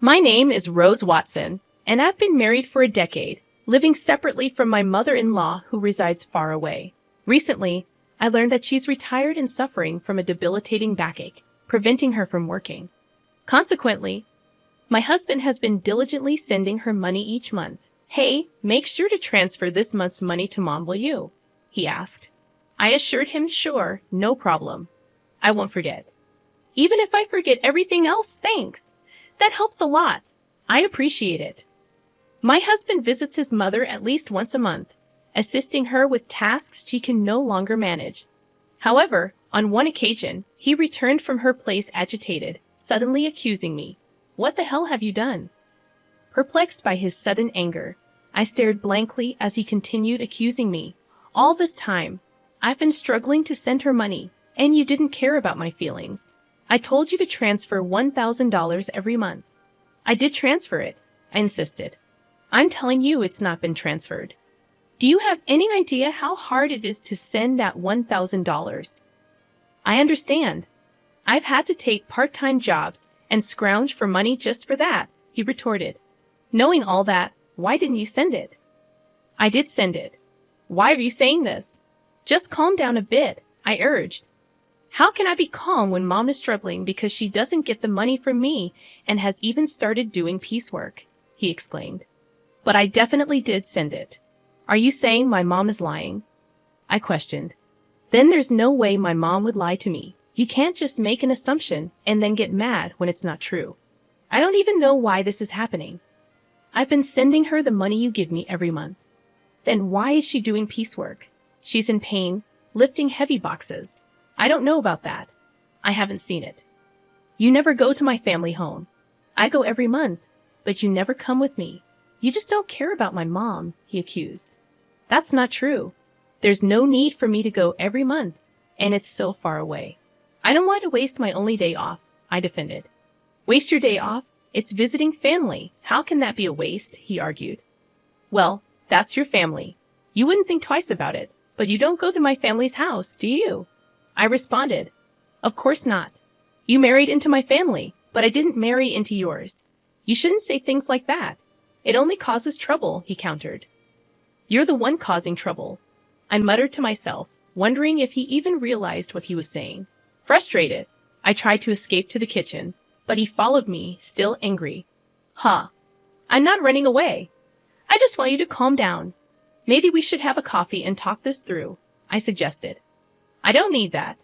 My name is Rose Watson, and I've been married for a decade, living separately from my mother-in-law who resides far away. Recently, I learned that she's retired and suffering from a debilitating backache, preventing her from working. Consequently, my husband has been diligently sending her money each month. "Hey, make sure to transfer this month's money to Mom, will you?" he asked. I assured him, "Sure, no problem. I won't forget." "Even if I forget everything else, thanks. That helps a lot. I appreciate it." My husband visits his mother at least once a month, assisting her with tasks she can no longer manage. However, on one occasion, he returned from her place agitated, suddenly accusing me. "What the hell have you done?" Perplexed by his sudden anger, I stared blankly as he continued accusing me. "All this time, I've been struggling to send her money, and you didn't care about my feelings. I told you to transfer $1,000 every month." "I did transfer it," I insisted. "I'm telling you it's not been transferred. Do you have any idea how hard it is to send that $1,000? "I understand. I've had to take part-time jobs and scrounge for money just for that," he retorted. "Knowing all that, why didn't you send it?" "I did send it." "Why are you saying this?" "Just calm down a bit," I urged. "How can I be calm when Mom is struggling because she doesn't get the money from me and has even started doing piecework?" he exclaimed. "But I definitely did send it." "Are you saying my mom is lying?" I questioned. "Then there's no way my mom would lie to me. You can't just make an assumption and then get mad when it's not true. I don't even know why this is happening. I've been sending her the money you give me every month." "Then why is she doing piecework?" "She's in pain, lifting heavy boxes." "I don't know about that. I haven't seen it." "You never go to my family home." "I go every month, but you never come with me. You just don't care about my mom," he accused. "That's not true. There's no need for me to go every month, and it's so far away. I don't want to waste my only day off," I defended. "Waste your day off? It's visiting family. How can that be a waste?" he argued. "Well, that's your family. You wouldn't think twice about it, but you don't go to my family's house, do you?" I responded. "Of course not. You married into my family, but I didn't marry into yours. You shouldn't say things like that. It only causes trouble," he countered. "You're the one causing trouble," I muttered to myself, wondering if he even realized what he was saying. Frustrated, I tried to escape to the kitchen, but he followed me, still angry. "Huh. I'm not running away. I just want you to calm down. Maybe we should have a coffee and talk this through," I suggested. "I don't need that.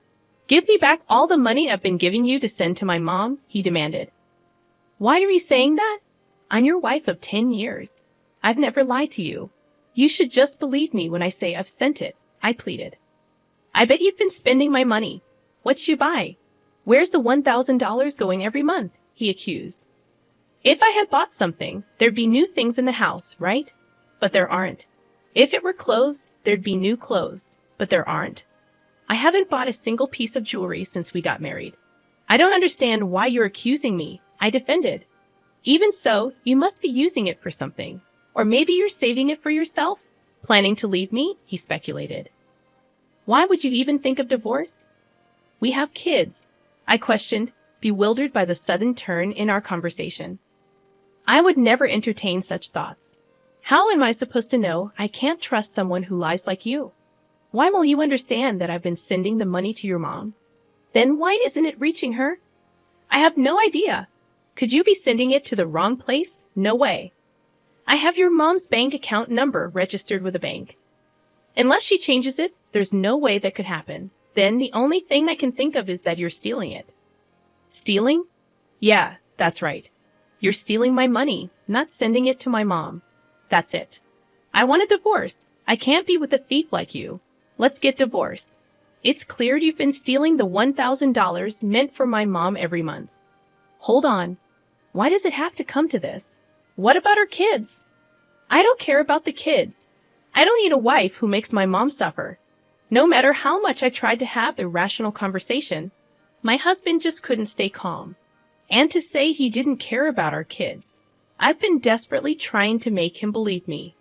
Give me back all the money I've been giving you to send to my mom," he demanded. "Why are you saying that? I'm your wife of 10 years. I've never lied to you. You should just believe me when I say I've sent it," I pleaded. "I bet you've been spending my money. What'd you buy? Where's the $1,000 going every month?" he accused. "If I had bought something, there'd be new things in the house, right? But there aren't. If it were clothes, there'd be new clothes, but there aren't. I haven't bought a single piece of jewelry since we got married." "I don't understand why you're accusing me," I defended. "Even so, you must be using it for something. Or maybe you're saving it for yourself? Planning to leave me?" he speculated. "Why would you even think of divorce?" "We have kids," I questioned, bewildered by the sudden turn in our conversation. "I would never entertain such thoughts. How am I supposed to know I can't trust someone who lies like you? Why won't you understand that I've been sending the money to your mom? Then why isn't it reaching her?" "I have no idea. Could you be sending it to the wrong place? No way. I have your mom's bank account number registered with a bank. Unless she changes it, there's no way that could happen. Then the only thing I can think of is that you're stealing it." "Stealing?" "Yeah, that's right. You're stealing my money, not sending it to my mom. That's it. I want a divorce. I can't be with a thief like you. Let's get divorced. It's clear you've been stealing the $1,000 meant for my mom every month." "Hold on. Why does it have to come to this? What about our kids?" "I don't care about the kids. I don't need a wife who makes my mom suffer." No matter how much I tried to have a rational conversation, my husband just couldn't stay calm. And to say he didn't care about our kids, I've been desperately trying to make him believe me.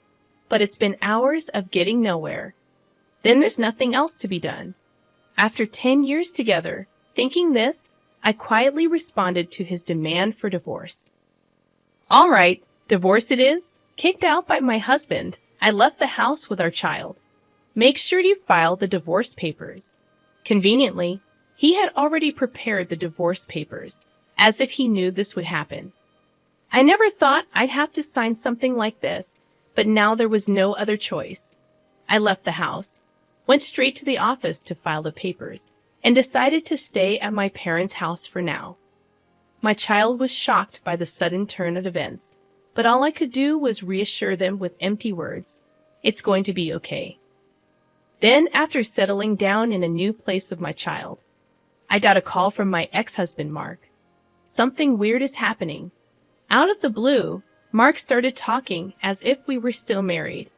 But it's been hours of getting nowhere. Then there's nothing else to be done. After 10 years together, thinking this, I quietly responded to his demand for divorce. All right, divorce it is. Kicked out by my husband, I left the house with our child. Make sure you file the divorce papers. Conveniently, he had already prepared the divorce papers, as if he knew this would happen. I never thought I'd have to sign something like this, but now there was no other choice. I left the house, went straight to the office to file the papers, and decided to stay at my parents' house for now. My child was shocked by the sudden turn of events, but all I could do was reassure them with empty words. It's going to be okay. Then, after settling down in a new place with my child, I got a call from my ex-husband, Mark. Something weird is happening. Out of the blue, Mark started talking as if we were still married.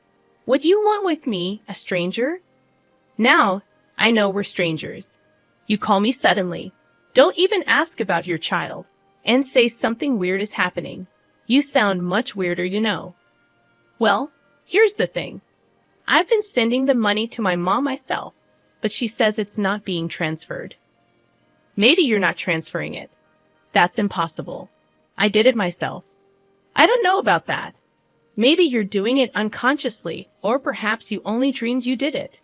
What do you want with me, a stranger? Now, I know we're strangers. You call me suddenly. Don't even ask about your child, and say something weird is happening. You sound much weirder, you know. Well, here's the thing. I've been sending the money to my mom myself, but she says it's not being transferred. Maybe you're not transferring it. That's impossible. I did it myself. I don't know about that. Maybe you're doing it unconsciously, or perhaps you only dreamed you did it.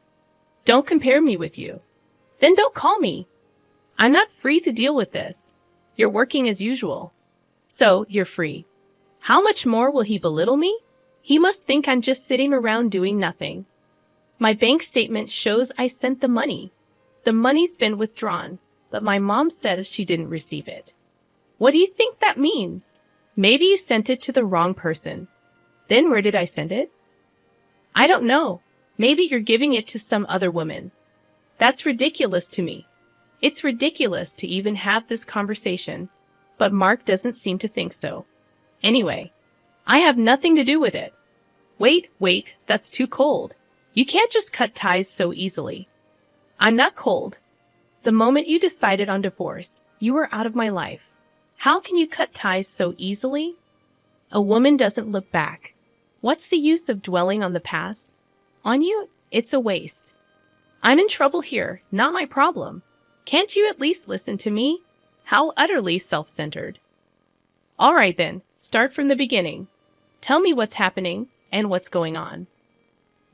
Don't compare me with you. Then don't call me. I'm not free to deal with this. You're working as usual. So, you're free. How much more will he belittle me? He must think I'm just sitting around doing nothing. My bank statement shows I sent the money. The money's been withdrawn, but my mom says she didn't receive it. What do you think that means? Maybe you sent it to the wrong person. Then where did I send it? I don't know. Maybe you're giving it to some other woman. That's ridiculous to me. It's ridiculous to even have this conversation, but Mark doesn't seem to think so. Anyway, I have nothing to do with it. Wait, that's too cold. You can't just cut ties so easily. I'm not cold. The moment you decided on divorce, you were out of my life. How can you cut ties so easily? A woman doesn't look back. What's the use of dwelling on the past? On you, it's a waste. I'm in trouble here, not my problem. Can't you at least listen to me? How utterly self-centered. All right then, start from the beginning. Tell me what's happening and what's going on.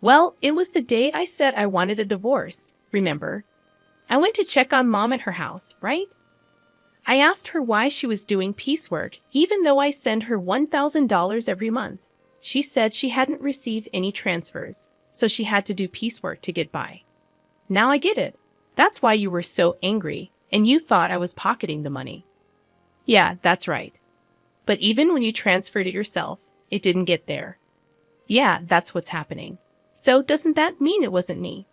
Well, it was the day I said I wanted a divorce, remember? I went to check on Mom at her house, right? I asked her why she was doing piecework, even though I send her $1,000 every month. She said she hadn't received any transfers, so she had to do piecework to get by. Now I get it. That's why you were so angry, and you thought I was pocketing the money. Yeah, that's right. But even when you transferred it yourself, it didn't get there. Yeah, that's what's happening. So doesn't that mean it wasn't me?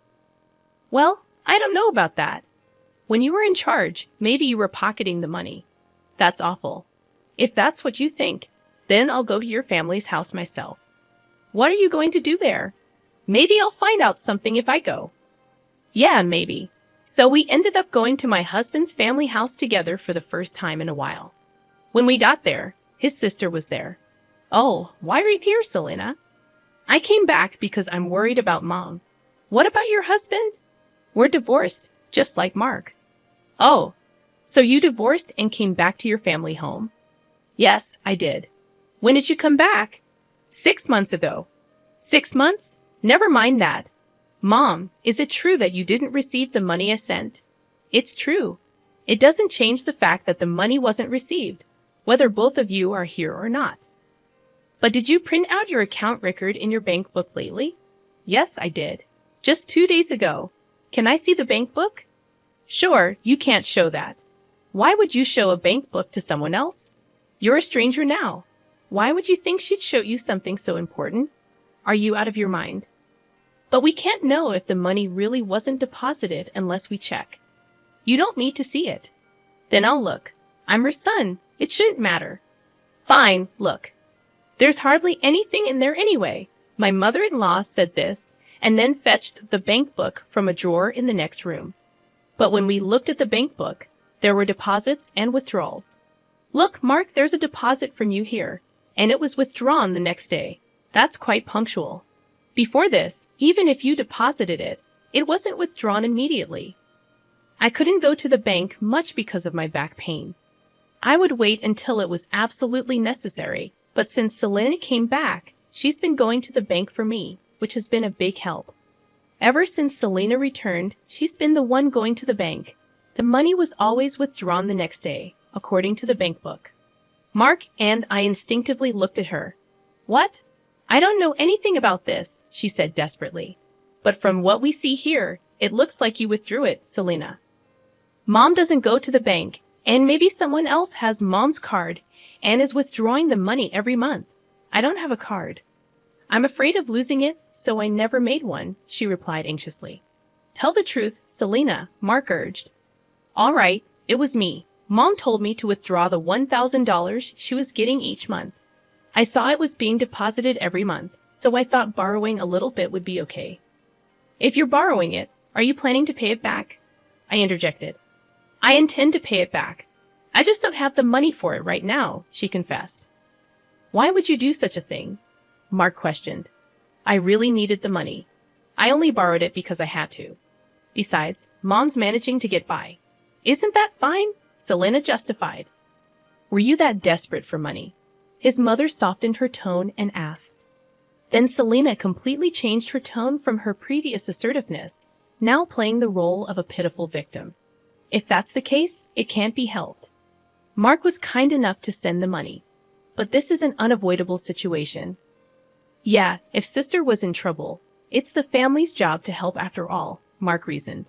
Well, I don't know about that. When you were in charge, maybe you were pocketing the money. That's awful. If that's what you think, then I'll go to your family's house myself. What are you going to do there? Maybe I'll find out something if I go. Yeah, maybe. So we ended up going to my husband's family house together for the first time in a while. When we got there, his sister was there. Oh, why are you here, Selena? I came back because I'm worried about Mom. What about your husband? We're divorced, just like Mark. Oh, so you divorced and came back to your family home? Yes, I did. When did you come back? 6 months ago. 6 months? Never mind that. Mom, is it true that you didn't receive the money I sent? It's true. It doesn't change the fact that the money wasn't received, whether both of you are here or not. But did you print out your account record in your bank book lately? Yes, I did. Just 2 days ago. Can I see the bank book? Sure, you can't show that. Why would you show a bank book to someone else? You're a stranger now. Why would you think she'd show you something so important? Are you out of your mind? But we can't know if the money really wasn't deposited unless we check. You don't need to see it. Then I'll look. I'm her son. It shouldn't matter. Fine, look. There's hardly anything in there anyway. My mother-in-law said this, and then fetched the bank book from a drawer in the next room. But when we looked at the bank book, there were deposits and withdrawals. Look, Mark, there's a deposit from you here, and it was withdrawn the next day. That's quite punctual. Before this, even if you deposited it, it wasn't withdrawn immediately. I couldn't go to the bank much because of my back pain. I would wait until it was absolutely necessary, But since Selena came back, she's been going to the bank for me, which has been a big help. Ever since Selena returned, she's been the one going to the bank. The money was always withdrawn the next day, according to the bank book. Mark and I instinctively looked at her. What? I don't know anything about this, she said desperately. But from what we see here, it looks like you withdrew it, Selena. Mom doesn't go to the bank, and maybe someone else has Mom's card and is withdrawing the money every month. I don't have a card. I'm afraid of losing it, so I never made one, she replied anxiously. Tell the truth, Selena, Mark urged. All right, it was me. Mom told me to withdraw the $1,000 she was getting each month. I saw it was being deposited every month, so I thought borrowing a little bit would be okay. If you're borrowing it, are you planning to pay it back? I interjected. I intend to pay it back. I just don't have the money for it right now, she confessed. Why would you do such a thing? Mark questioned. I really needed the money. I only borrowed it because I had to. Besides, Mom's managing to get by. Isn't that fine? Selena justified. Were you that desperate for money? His mother softened her tone and asked. Then Selena completely changed her tone from her previous assertiveness, now playing the role of a pitiful victim. If that's the case, it can't be helped. Mark was kind enough to send the money. But this is an unavoidable situation. Yeah, if sister was in trouble, it's the family's job to help after all, Mark reasoned.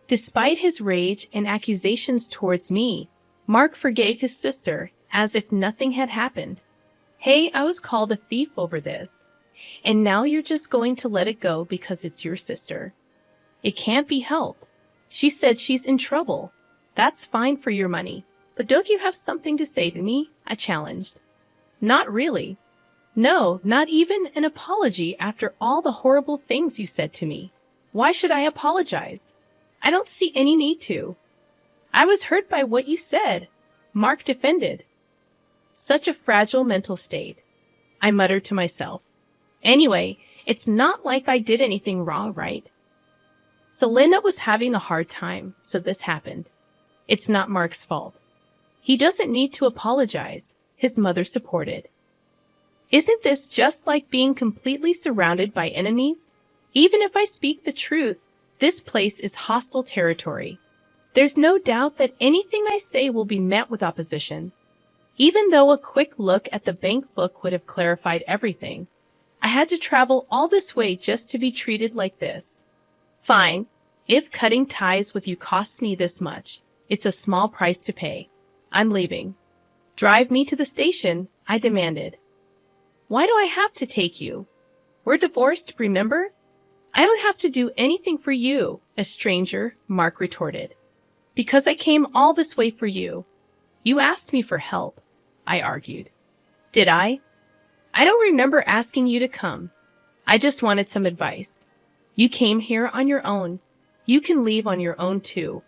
Despite his rage and accusations towards me, Mark forgave his sister as if nothing had happened. Hey, I was called a thief over this. And now you're just going to let it go because it's your sister. It can't be helped. She said she's in trouble. That's fine for your money. But don't you have something to say to me? I challenged. Not really. No, not even an apology after all the horrible things you said to me. Why should I apologize? I don't see any need to. I was hurt by what you said, Mark defended. Such a fragile mental state, I muttered to myself. Anyway, it's not like I did anything wrong, right? Selena was having a hard time, so this happened. It's not Mark's fault. He doesn't need to apologize, his mother supported. Isn't this just like being completely surrounded by enemies? Even if I speak the truth, this place is hostile territory. There's no doubt that anything I say will be met with opposition. Even though a quick look at the bank book would have clarified everything, I had to travel all this way just to be treated like this. Fine, if cutting ties with you costs me this much, it's a small price to pay. I'm leaving. Drive me to the station, I demanded. Why do I have to take you? We're divorced, remember? I don't have to do anything for you, a stranger, Mark retorted. Because I came all this way for you. You asked me for help, I argued. Did I? I don't remember asking you to come. I just wanted some advice. You came here on your own. You can leave on your own too.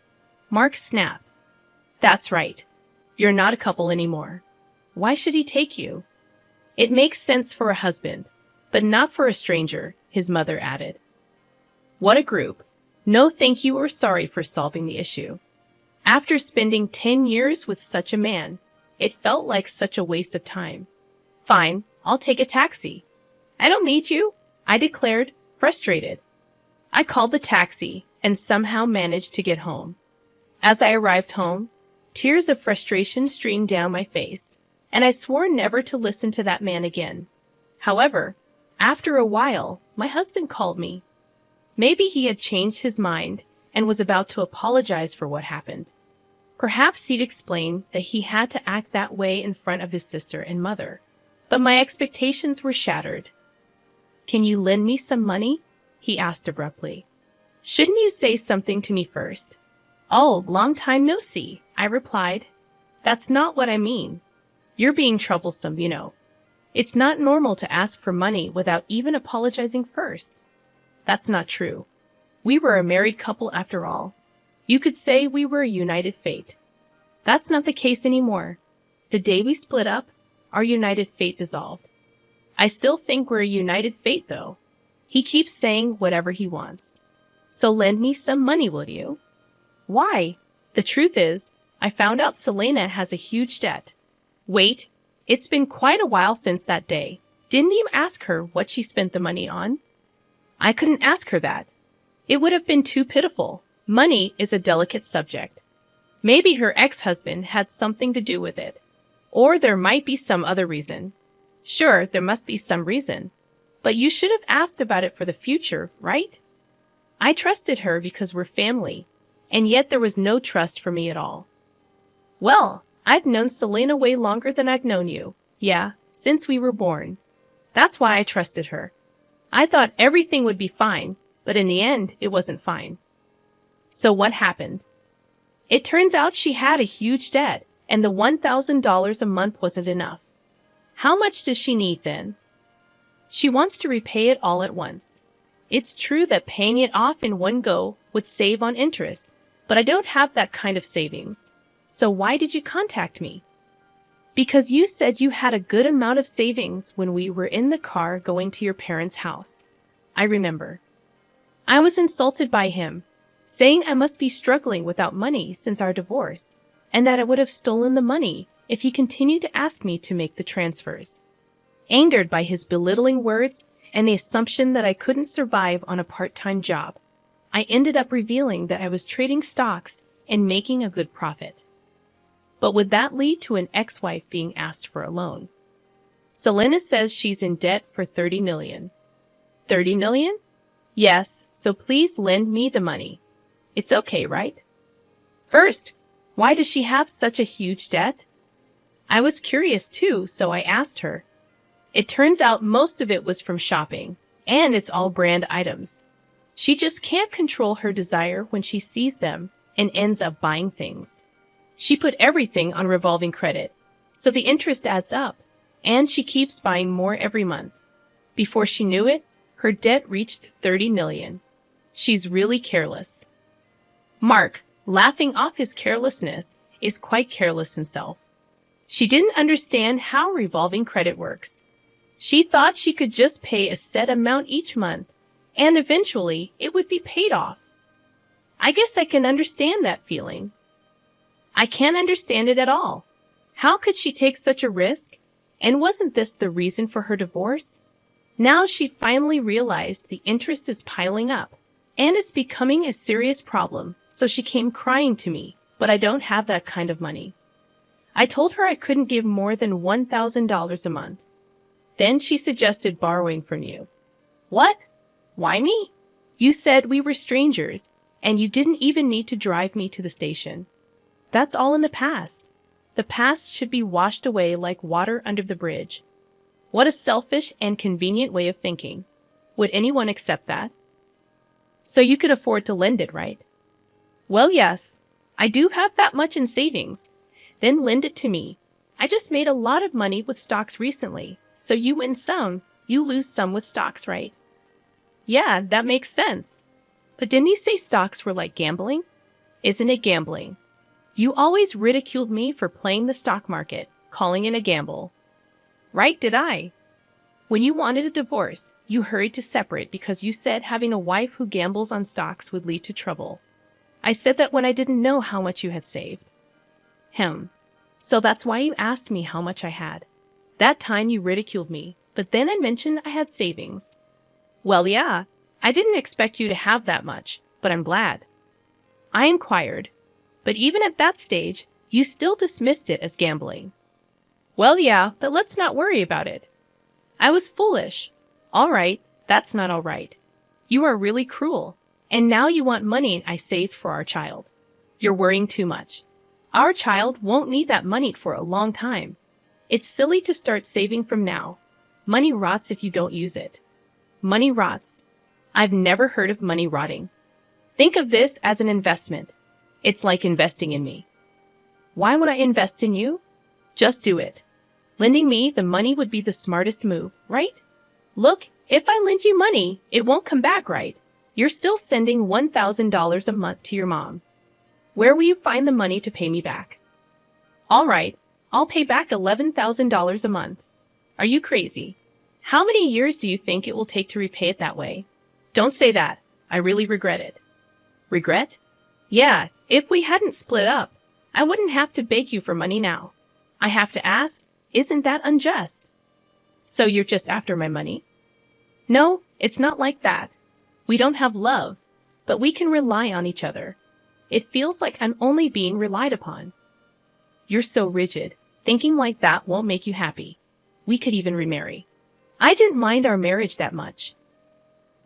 Mark snapped. That's right. You're not a couple anymore. Why should he take you? It makes sense for a husband, but not for a stranger, his mother added. What a group. No thank you or sorry for solving the issue. After spending 10 years with such a man, it felt like such a waste of time. Fine, I'll take a taxi. I don't need you, I declared, frustrated. I called the taxi and somehow managed to get home. As I arrived home, tears of frustration streamed down my face, and I swore never to listen to that man again. However, after a while, my husband called me. Maybe he had changed his mind and was about to apologize for what happened. Perhaps he'd explain that he had to act that way in front of his sister and mother. But my expectations were shattered. Can you lend me some money? He asked abruptly. Shouldn't you say something to me first? Oh, long time no see, I replied. That's not what I mean. You're being troublesome, you know. It's not normal to ask for money without even apologizing first. That's not true. We were a married couple after all. You could say we were a united fate. That's not the case anymore. The day we split up, our united fate dissolved. I still think we're a united fate, though. He keeps saying whatever he wants. So lend me some money, will you? Why? The truth is, I found out Selena has a huge debt. Wait, It's been quite a while since that day. Didn't you ask her what she spent the money on? I couldn't ask her that. It would have been too pitiful. Money is a delicate subject. Maybe her ex-husband had something to do with it. Or there might be some other reason. Sure, there must be some reason. But you should have asked about it for the future, right? I trusted her because we're family, and yet there was no trust for me at all. Well, I've known Selena way longer than I've known you. Yeah, since we were born. That's why I trusted her. I thought everything would be fine, but in the end, it wasn't fine. So what happened? It turns out she had a huge debt, and the $1,000 a month wasn't enough. How much does she need then? She wants to repay it all at once. It's true that paying it off in one go would save on interest, but I don't have that kind of savings. So why did you contact me? Because you said you had a good amount of savings when we were in the car going to your parents' house. I remember. I was insulted by him, saying I must be struggling without money since our divorce, and that I would have stolen the money if he continued to ask me to make the transfers. Angered by his belittling words and the assumption that I couldn't survive on a part-time job, I ended up revealing that I was trading stocks and making a good profit. But would that lead to an ex-wife being asked for a loan? Selena says she's in debt for $30 million. $30 million? Yes, so please lend me the money. It's okay, right? First, why does she have such a huge debt? I was curious too, so I asked her. It turns out most of it was from shopping, and it's all brand items. She just can't control her desire when she sees them and ends up buying things. She put everything on revolving credit, so the interest adds up, and she keeps buying more every month. Before she knew it, her debt reached $30 million. She's really careless. Mark, laughing off his carelessness, is quite careless himself. She didn't understand how revolving credit works. She thought she could just pay a set amount each month, and eventually it would be paid off. I guess I can understand that feeling. I can't understand it at all. How could she take such a risk? And wasn't this the reason for her divorce? Now she finally realized the interest is piling up, and it's becoming a serious problem, so she came crying to me, but I don't have that kind of money. I told her I couldn't give more than $1,000 a month. Then she suggested borrowing from you. What? Why me? You said we were strangers, and you didn't even need to drive me to the station. That's all in the past. The past should be washed away like water under the bridge. What a selfish and convenient way of thinking. Would anyone accept that? So you could afford to lend it, right? Well, yes. I do have that much in savings. Then lend it to me. I just made a lot of money with stocks recently, so you win some, you lose some with stocks, right? Yeah, that makes sense. But didn't you say stocks were like gambling? Isn't it gambling? You always ridiculed me for playing the stock market, calling it a gamble. Right, did I? When you wanted a divorce, you hurried to separate because you said having a wife who gambles on stocks would lead to trouble. I said that when I didn't know how much you had saved. So that's why you asked me how much I had. That time you ridiculed me, but then I mentioned I had savings. Well, yeah, I didn't expect you to have that much, but I'm glad. I inquired, but even at that stage, you still dismissed it as gambling. Well, yeah, but let's not worry about it. I was foolish. All right, that's not all right. You are really cruel, and now you want money I saved for our child. You're worrying too much. Our child won't need that money for a long time. It's silly to start saving from now. Money rots if you don't use it. Money rots. I've never heard of money rotting. Think of this as an investment. It's like investing in me. Why would I invest in you? Just do it. Lending me the money would be the smartest move, right? Look, if I lend you money, it won't come back, right? You're still sending $1,000 a month to your mom. Where will you find the money to pay me back? All right, I'll pay back $11,000 a month. Are you crazy? How many years do you think it will take to repay it that way? Don't say that. I really regret it. Regret? Yeah, if we hadn't split up, I wouldn't have to beg you for money now. I have to ask, Isn't that unjust? So you're just after my money? No, it's not like that. We don't have love, but we can rely on each other. It feels like I'm only being relied upon. You're so rigid. Thinking like that won't make you happy. We could even remarry. I didn't mind our marriage that much.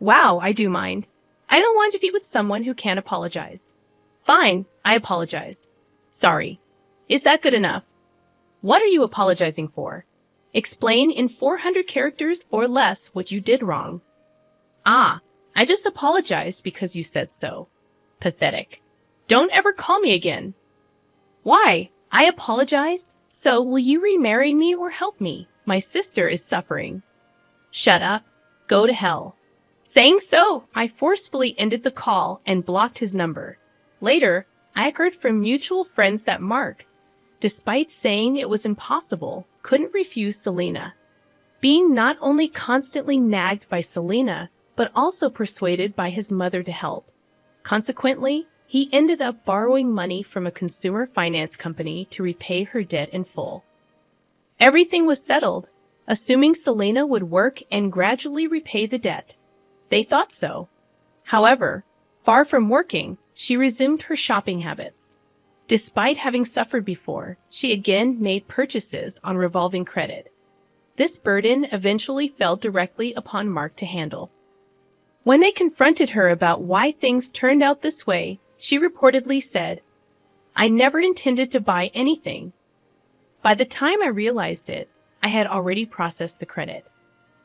Wow, I do mind. I don't want to be with someone who can't apologize. Fine, I apologize. Sorry. Is that good enough? What are you apologizing for? Explain in 400 characters or less what you did wrong. Ah, I just apologized because you said so. Pathetic. Don't ever call me again. Why? I apologized? So will you remarry me or help me? My sister is suffering. Shut up. Go to hell. Saying so, I forcefully ended the call and blocked his number. Later, I heard from mutual friends that Mark, despite saying it was impossible, couldn't refuse Selena. Being not only constantly nagged by Selena, but also persuaded by his mother to help. Consequently, he ended up borrowing money from a consumer finance company to repay her debt in full. Everything was settled, assuming Selena would work and gradually repay the debt. They thought so. However, far from working, she resumed her shopping habits. Despite having suffered before, she again made purchases on revolving credit. This burden eventually fell directly upon Mark to handle. When they confronted her about why things turned out this way, she reportedly said, "I never intended to buy anything. By the time I realized it, I had already processed the credit."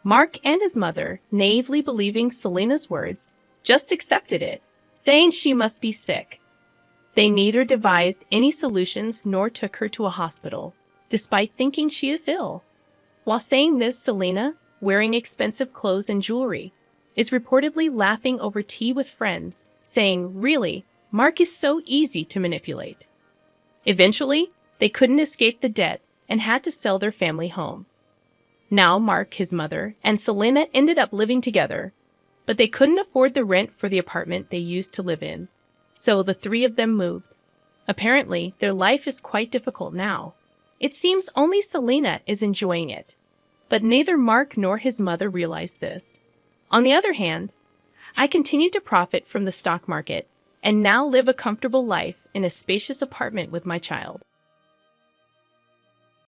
Mark and his mother, naively believing Selena's words, just accepted it, saying she must be sick. They neither devised any solutions nor took her to a hospital, despite thinking she is ill. While saying this, Selena, wearing expensive clothes and jewelry, is reportedly laughing over tea with friends, saying, "Really, Mark is so easy to manipulate." Eventually, they couldn't escape the debt and had to sell their family home. Now Mark, his mother, and Selena ended up living together, but they couldn't afford the rent for the apartment they used to live in. So the three of them moved. Apparently, their life is quite difficult now. It seems only Selena is enjoying it. But neither Mark nor his mother realized this. On the other hand, I continued to profit from the stock market and now live a comfortable life in a spacious apartment with my child.